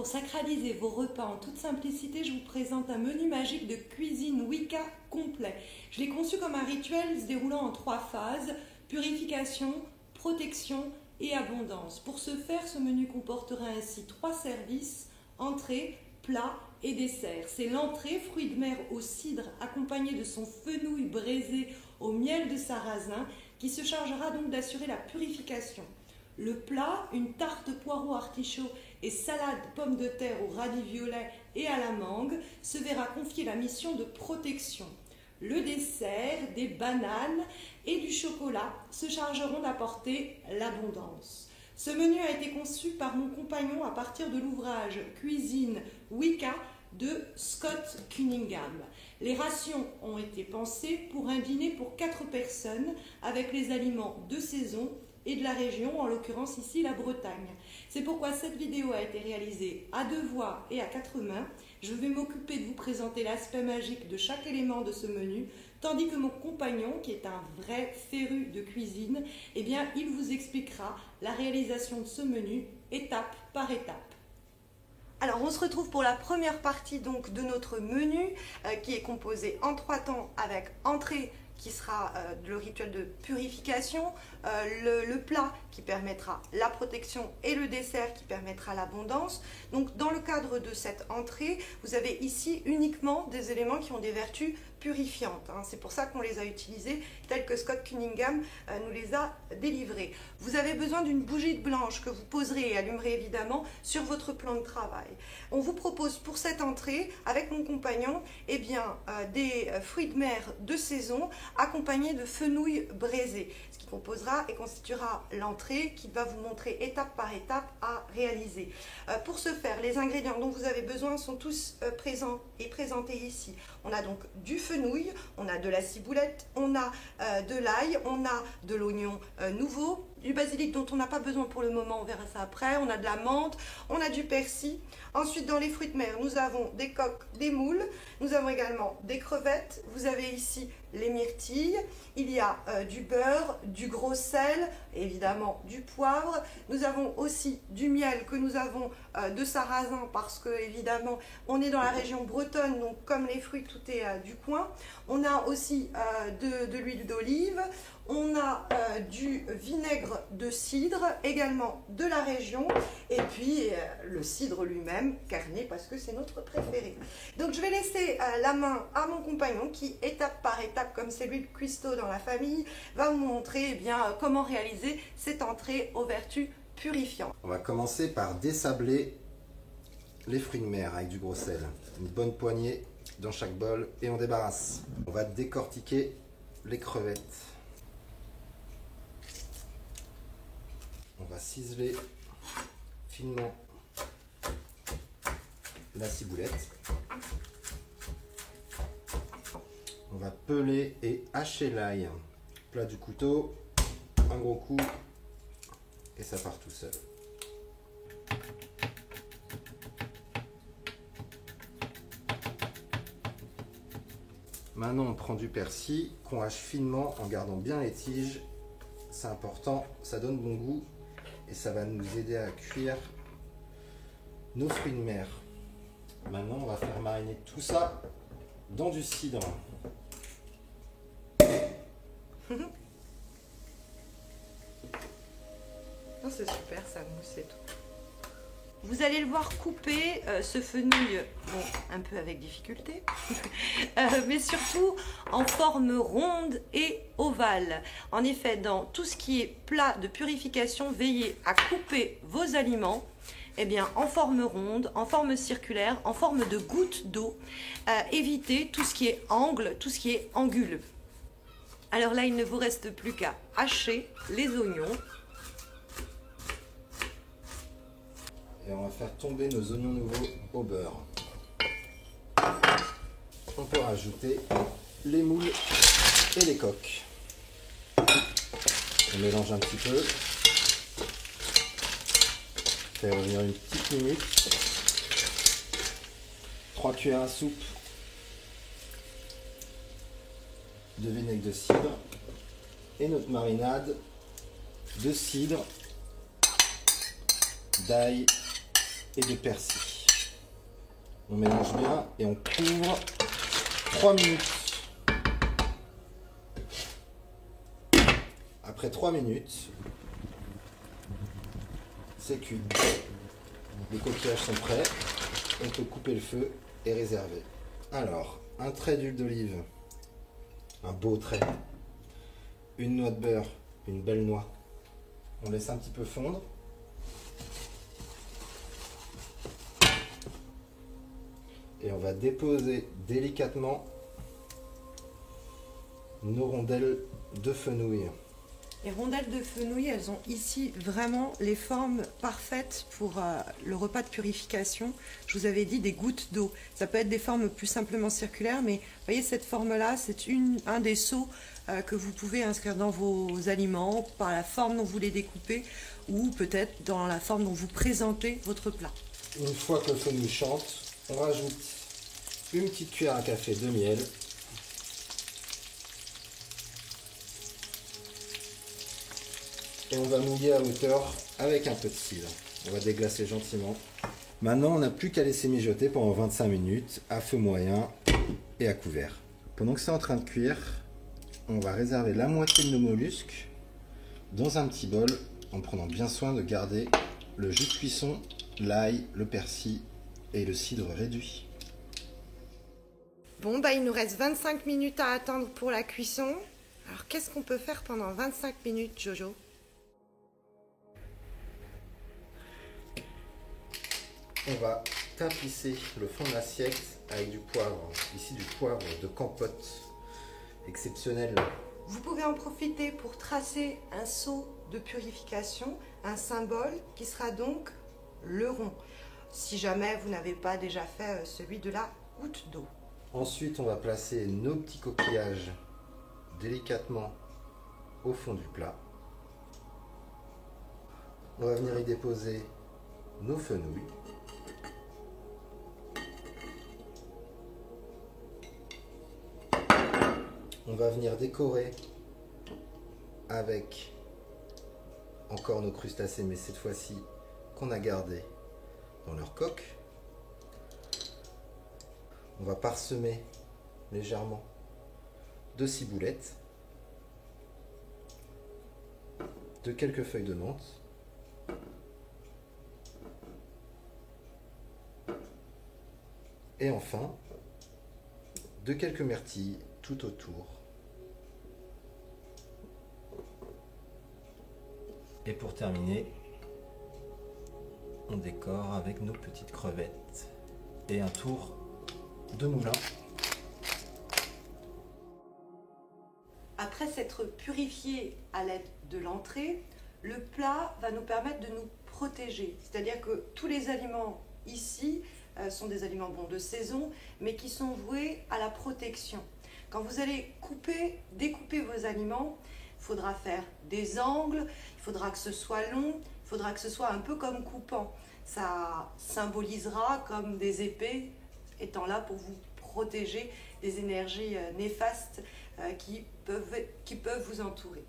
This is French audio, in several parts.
Pour sacraliser vos repas en toute simplicité, je vous présente un menu magique de cuisine Wicca complet. Je l'ai conçu comme un rituel se déroulant en 3 phases, purification, protection et abondance. Pour ce faire, ce menu comportera ainsi 3 services, entrée, plat et dessert. C'est l'entrée, fruits de mer au cidre accompagné de son fenouil braisé au miel de sarrasin qui se chargera donc d'assurer la purification. Le plat, une tarte poireau artichaut et salade pommes de terre au radis violet et à la mangue, se verra confier la mission de protection. Le dessert, des bananes et du chocolat se chargeront d'apporter l'abondance. Ce menu a été conçu par mon compagnon à partir de l'ouvrage Cuisine Wicca de Scott Cunningham. Les rations ont été pensées pour un dîner pour 4 personnes avec les aliments de saison et de la région, en l'occurrence ici la Bretagne. C'est pourquoi cette vidéo a été réalisée à 2 voix et à 4 mains. Je vais m'occuper de vous présenter l'aspect magique de chaque élément de ce menu, tandis que mon compagnon, qui est un vrai féru de cuisine, eh bien, il vous expliquera la réalisation de ce menu étape par étape. Alors on se retrouve pour la première partie donc de notre menu qui est composé en 3 temps avec entrée qui sera le rituel de purification, le plat qui permettra la protection et le dessert qui permettra l'abondance. Donc dans le cadre de cette entrée, vous avez ici uniquement des éléments qui ont des vertus purifiantes. C'est pour ça qu'on les a utilisés tels que Scott Cunningham nous les a délivrés. Vous avez besoin d'une bougie blanche que vous poserez et allumerez évidemment sur votre plan de travail. On vous propose pour cette entrée, avec mon compagnon, eh bien, des fruits de mer de saison accompagnés de fenouil braisé, ce qui composera et constituera l'entrée qui va vous montrer étape par étape à réaliser. Pour ce faire, les ingrédients dont vous avez besoin sont tous présents et présentés ici. On a donc du fenouil, on a de la ciboulette, on a de l'ail, on a de l'oignon nouveau, du basilic dont on n'a pas besoin pour le moment, on verra ça après, on a de la menthe, on a du persil. Ensuite, dans les fruits de mer, nous avons des coques, des moules, nous avons également des crevettes, vous avez ici les myrtilles, il y a du beurre, du gros sel, évidemment du poivre. Nous avons aussi du miel que nous avons de sarrasin parce que évidemment on est dans la région bretonne, donc comme les fruits tout est du coin. On a aussi de l'huile d'olive, on a du vinaigre de cidre, également de la région, et puis le cidre lui-même, carné parce que c'est notre préféré. Donc je vais laisser la main à mon compagnon qui, étape par étape, comme c'est lui le cuistot dans la famille, va vous montrer eh bien, comment réaliser cette entrée aux vertus purifiantes. On va commencer par désabler les fruits de mer avec du gros sel. Une bonne poignée dans chaque bol et on débarrasse. On va décortiquer les crevettes. On va ciseler finement la ciboulette. On va peler et hacher l'ail. Plat du couteau, un gros coup et ça part tout seul. Maintenant on prend du persil qu'on hache finement en gardant bien les tiges. C'est important, ça donne bon goût et ça va nous aider à cuire nos fruits de mer. Maintenant on va faire mariner tout ça dans du cidre. C'est super, ça mousse et tout. Vous allez le voir couper ce fenouil, bon, un peu avec difficulté, mais surtout en forme ronde et ovale. En effet, dans tout ce qui est plat de purification, veillez à couper vos aliments eh bien, en forme ronde, en forme circulaire, en forme de goutte d'eau. Évitez tout ce qui est angle, tout ce qui est anguleux. Alors là, il ne vous reste plus qu'à hacher les oignons. Et on va faire tomber nos oignons nouveaux au beurre. On peut rajouter les moules et les coques. On mélange un petit peu. Fait revenir une petite minute. 3 cuillères à soupe de vinaigre de cidre et notre marinade de cidre, d'ail et de persil. On mélange bien et on couvre 3 minutes. Après 3 minutes, c'est cuit. Les coquillages sont prêts. On peut couper le feu et réserver. Alors, un trait d'huile d'olive, un beau trait, une noix de beurre, une belle noix. On laisse un petit peu fondre. Et on va déposer délicatement nos rondelles de fenouil. Les rondelles de fenouil, elles ont ici vraiment les formes parfaites pour le repas de purification. Je vous avais dit des gouttes d'eau. Ça peut être des formes plus simplement circulaires, mais vous voyez cette forme-là, c'est un des seaux que vous pouvez inscrire dans vos aliments par la forme dont vous les découpez ou peut-être dans la forme dont vous présentez votre plat. Une fois que le fenouil chante, on rajoute une petite cuillère à café de miel. Et on va mouiller à hauteur avec un peu de cidre. On va déglacer gentiment. Maintenant, on n'a plus qu'à laisser mijoter pendant 25 minutes à feu moyen et à couvert. Pendant que c'est en train de cuire, on va réserver la moitié de nos mollusques dans un petit bol en prenant bien soin de garder le jus de cuisson, l'ail, le persil et le cidre réduit. Bon, il nous reste 25 minutes à attendre pour la cuisson. Alors, qu'est-ce qu'on peut faire pendant 25 minutes, Jojo ? On va tapisser le fond de l'assiette avec du poivre. Ici, du poivre de Campote, exceptionnel. Vous pouvez en profiter pour tracer un seau de purification, un symbole qui sera donc le rond, si jamais vous n'avez pas déjà fait celui de la goutte d'eau. Ensuite, on va placer nos petits coquillages délicatement au fond du plat. On va venir y déposer nos fenouils. On va venir décorer avec encore nos crustacés, mais cette fois-ci qu'on a gardé dans leur coque. On va parsemer légèrement de ciboulettes, de quelques feuilles de menthe, et enfin de quelques myrtilles tout autour. Et pour terminer, on décore avec nos petites crevettes et un tour de moulin. Après s'être purifié à l'aide de l'entrée, le plat va nous permettre de nous protéger. C'est-à-dire que tous les aliments ici sont des aliments bons de saison, mais qui sont voués à la protection. Quand vous allez découper vos aliments, il faudra faire des angles, il faudra que ce soit long, il faudra que ce soit un peu comme coupant. Ça symbolisera comme des épées étant là pour vous protéger des énergies néfastes qui peuvent vous entourer.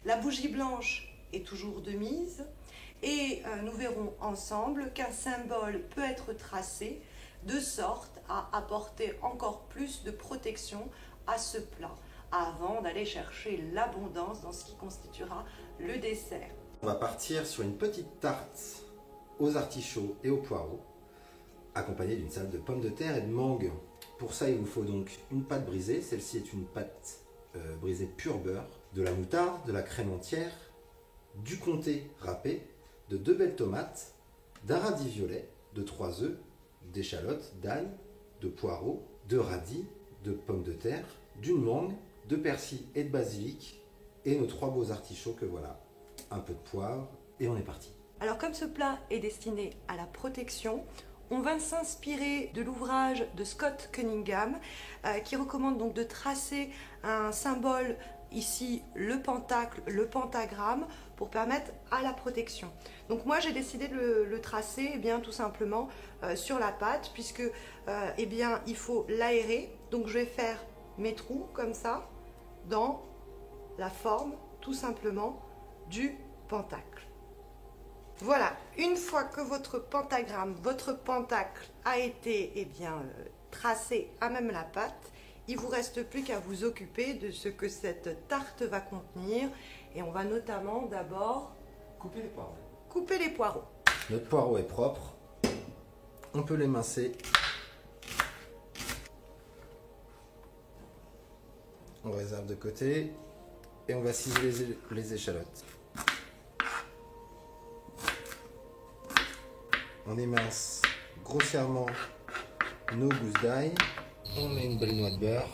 La bougie blanche est toujours de mise et nous verrons ensemble qu'un symbole peut être tracé de sorte à apporter encore plus de protection à ce plat avant d'aller chercher l'abondance dans ce qui constituera le dessert. On va partir sur une petite tarte aux artichauts et aux poireaux accompagnée d'une salade de pommes de terre et de mangue. Pour ça, il vous faut donc une pâte brisée. Celle-ci est une pâte brisée pur beurre, de la moutarde, de la crème entière, du comté râpé, de 2 belles tomates, d'un radis violet, de 3 œufs, d'échalotes, d'ail, de poireaux, de radis, de pommes de terre, d'une mangue, de persil et de basilic, et nos 3 beaux artichauts que voilà. Un peu de poivre, et on est parti. Alors comme ce plat est destiné à la protection, on va s'inspirer de l'ouvrage de Scott Cunningham qui recommande donc de tracer un symbole, ici le pentacle, le pentagramme, pour permettre à la protection. Donc moi j'ai décidé de le tracer tout simplement sur la pâte puisque il faut l'aérer. Donc je vais faire mes trous comme ça dans la forme tout simplement du pentacle. Voilà, une fois que votre pentagramme, votre pentacle a été tracé à même la pâte, il ne vous reste plus qu'à vous occuper de ce que cette tarte va contenir. Et on va notamment d'abord couper les poireaux. Couper les poireaux. Notre poireau est propre. On peut l'émincer. On réserve de côté. Et on va ciseler les échalotes. On émince grossièrement nos gousses d'ail. On met une belle noix de beurre.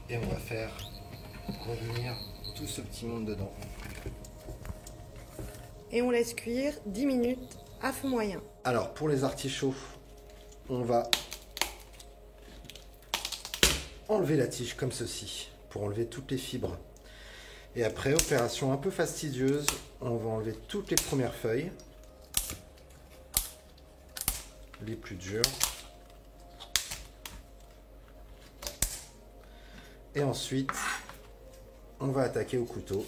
Et on va faire revenir tout ce petit monde dedans. Et on laisse cuire 10 minutes à feu moyen. Alors pour les artichauts, on va enlever la tige comme ceci pour enlever toutes les fibres. Et après, opération un peu fastidieuse, on va enlever toutes les premières feuilles, les plus dures. Et ensuite, on va attaquer au couteau.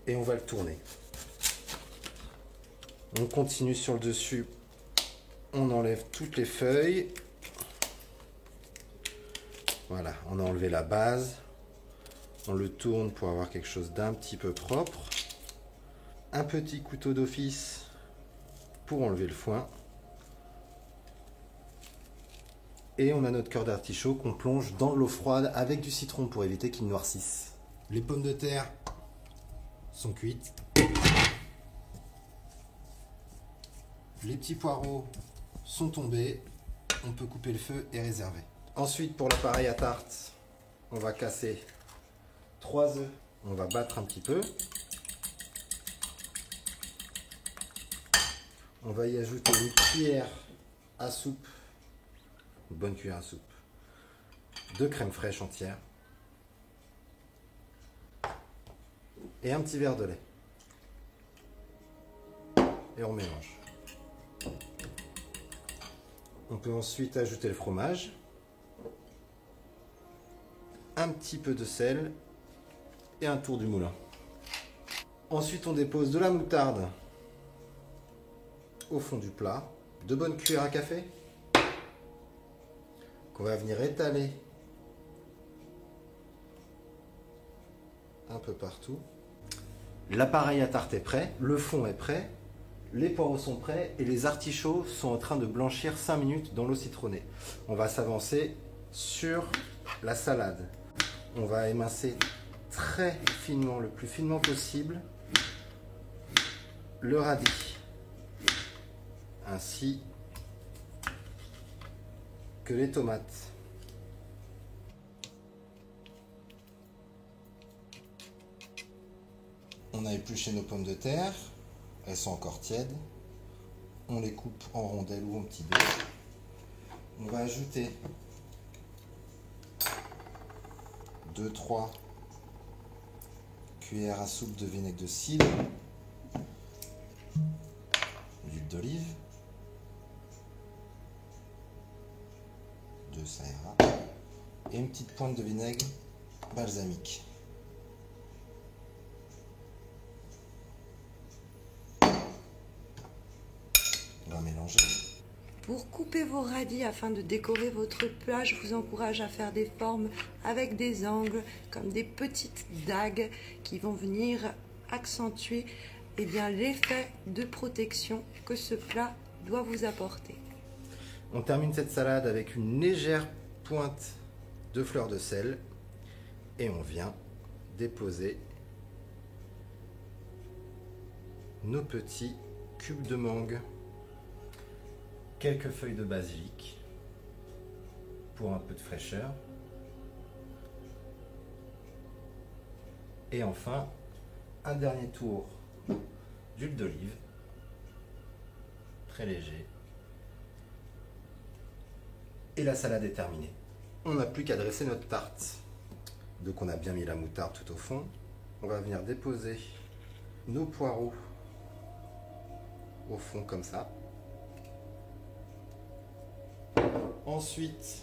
Et on va le tourner. On continue sur le dessus. On enlève toutes les feuilles. Voilà, on a enlevé la base. On le tourne pour avoir quelque chose d'un petit peu propre. Un petit couteau d'office pour enlever le foin. Et on a notre cœur d'artichaut qu'on plonge dans l'eau froide avec du citron pour éviter qu'il noircisse. Les pommes de terre sont cuites. Les petits poireaux sont tombés. On peut couper le feu et réserver. Ensuite, pour l'appareil à tarte, on va casser 3 œufs. On va battre un petit peu. On va y ajouter une cuillère à soupe, une bonne cuillère à soupe, de crème fraîche entière et un petit verre de lait. Et on mélange. On peut ensuite ajouter le fromage, un petit peu de sel et un tour du moulin. Ensuite, on dépose de la moutarde au fond du plat, 2 bonnes cuillères à café qu'on va venir étaler un peu partout. L'appareil à tarte est prêt, le fond est prêt, les poireaux sont prêts et les artichauts sont en train de blanchir 5 minutes dans l'eau citronnée. On va s'avancer sur la salade. On va émincer très finement, le plus finement possible, le radis, ainsi que les tomates. On a épluché nos pommes de terre, elles sont encore tièdes. On les coupe en rondelles ou en petits dés. On va ajouter 2-3 cuillères à soupe de vinaigre de cidre, d'huile d'olive, 2 ça ira, et une petite pointe de vinaigre balsamique. On va mélanger. Pour couper vos radis afin de décorer votre plat, je vous encourage à faire des formes avec des angles, comme des petites dagues qui vont venir accentuer l'effet de protection que ce plat doit vous apporter. On termine cette salade avec une légère pointe de fleur de sel et on vient déposer nos petits cubes de mangue. Quelques feuilles de basilic pour un peu de fraîcheur. Et enfin, un dernier tour d'huile d'olive, très léger. Et la salade est terminée. On n'a plus qu'à dresser notre tarte. Donc on a bien mis la moutarde tout au fond. On va venir déposer nos poireaux au fond comme ça. Ensuite,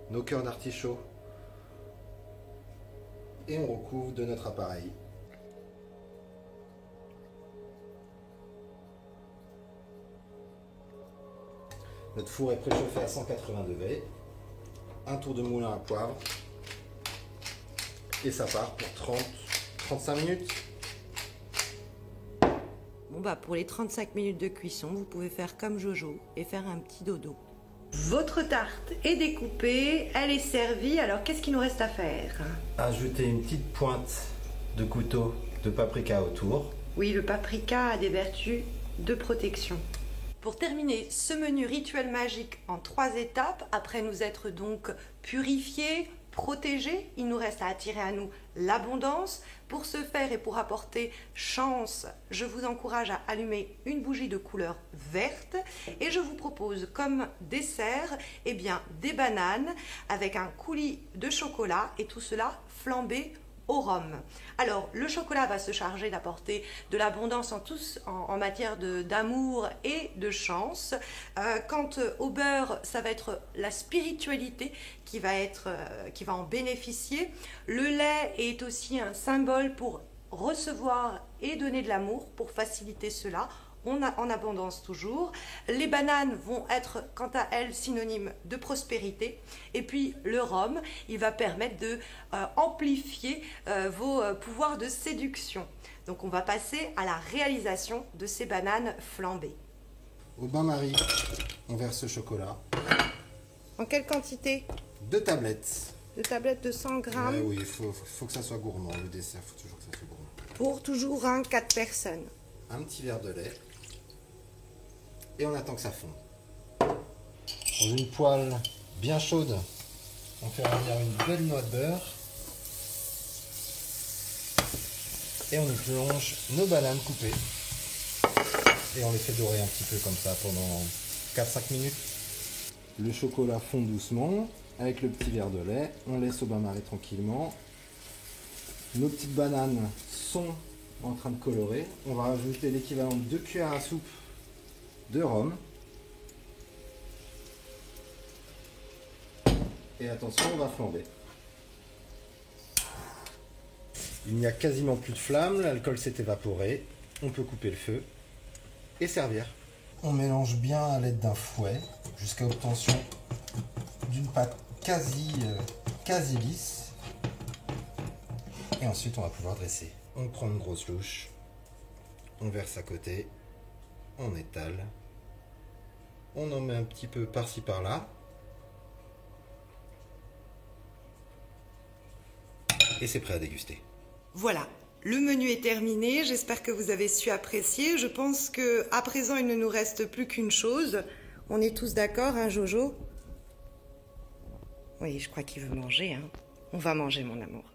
nos cœurs d'artichaut et on recouvre de notre appareil. Notre four est préchauffé à 180 degrés. Un tour de moulin à poivre. Et ça part pour 30-35 minutes. Bon bah pour les 35 minutes de cuisson, vous pouvez faire comme Jojo et faire un petit dodo. Votre tarte est découpée, elle est servie, alors qu'est-ce qu'il nous reste à faire? Ajouter une petite pointe de couteau de paprika autour. Oui, le paprika a des vertus de protection. Pour terminer ce menu rituel magique en 3 étapes, après nous être donc purifiés, protégés, il nous reste à attirer à nous l'abondance. Pour ce faire et pour apporter chance, je vous encourage à allumer une bougie de couleur verte et je vous propose comme dessert des bananes avec un coulis de chocolat et tout cela flambé au rhum. Alors le chocolat va se charger d'apporter de l'abondance en matière d'amour et de chance. Quant au beurre, ça va être la spiritualité qui va en bénéficier. Le lait est aussi un symbole pour recevoir et donner de l'amour, pour faciliter cela. On a en abondance toujours. Les bananes vont être quant à elles synonymes de prospérité. Et puis le rhum, il va permettre de amplifier vos pouvoirs de séduction. Donc on va passer à la réalisation de ces bananes flambées. Au bain-marie, on verse ce chocolat. En quelle quantité? 2 tablettes. 2 tablettes de 100 grammes. Oui, il faut que ça soit gourmand. Le dessert, il faut toujours que ça soit gourmand. Pour toujours 4 personnes. Un petit verre de lait. Et on attend que ça fonde. Dans une poêle bien chaude, on fait revenir une belle noix de beurre. Et on y plonge nos bananes coupées. Et on les fait dorer un petit peu comme ça pendant 4-5 minutes. Le chocolat fond doucement avec le petit verre de lait. On laisse au bain-marie tranquillement. Nos petites bananes sont en train de colorer. On va rajouter l'équivalent de 2 cuillères à soupe de rhum. Et attention, on va flamber. Il n'y a quasiment plus de flamme, l'alcool s'est évaporé. On peut couper le feu et servir. On mélange bien à l'aide d'un fouet jusqu'à l'obtention d'une pâte quasi lisse. Et ensuite, on va pouvoir dresser. On prend une grosse louche, on verse à côté, on étale, on en met un petit peu par-ci par-là. Et c'est prêt à déguster. Voilà, le menu est terminé, j'espère que vous avez su apprécier. Je pense qu'à présent, il ne nous reste plus qu'une chose. On est tous d'accord, hein, Jojo? Oui, je crois qu'il veut manger, hein. On va manger, mon amour.